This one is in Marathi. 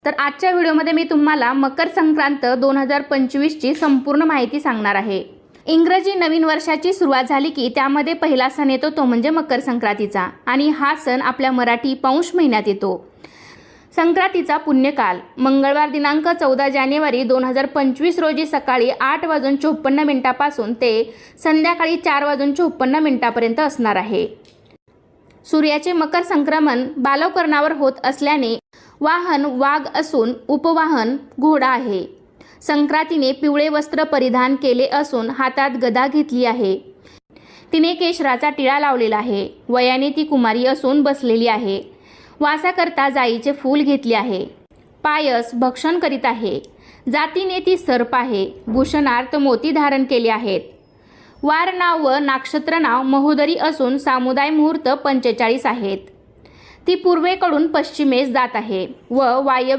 तर आजच्या व्हिडिओमध्ये मी तुम्हाला मकर संक्रांत 2025 ची संपूर्ण माहिती सांगणार आहे। इंग्रजी नवीन वर्षाची सुरुवात झाली की त्यामध्ये पहिला सण येतो तो म्हणजे मकर संक्रांतीचा, आणि हा सण आपल्या मराठी पौष महिन्यात येतो। संक्रांतीचा पुण्यकाल मंगळवार दिनांक 14 जानेवारी 2025 रोजी सकाळी 8:54 पासून ते संध्याकाळी 4:54 पर्यंत असणार आहे। सूर्याचे मकर संक्रमण बालवकरणावर होत असल्याने वाहन वाघ असून उपवाहन घोडा आहे। संक्रांतीने पिवळे वस्त्र परिधान केले असून हातात गदा घेतली आहे। तिने केशराचा टिळा लावलेला आहे। वयाने ती कुमारी असून बसलेली आहे। वासाकरता जाईचे फूल घेतले आहे। पायस भक्षण करीत आहे। जातीने ती सर्प आहे। भूषणार्थ मोती धारण केले आहेत। वार नाव व नक्षत्र नाव महोदरी असून सामुदाय मुहूर्त 45 आहेत। ती पूर्वेकडून पश्चिमेस जात आहे व वायव्य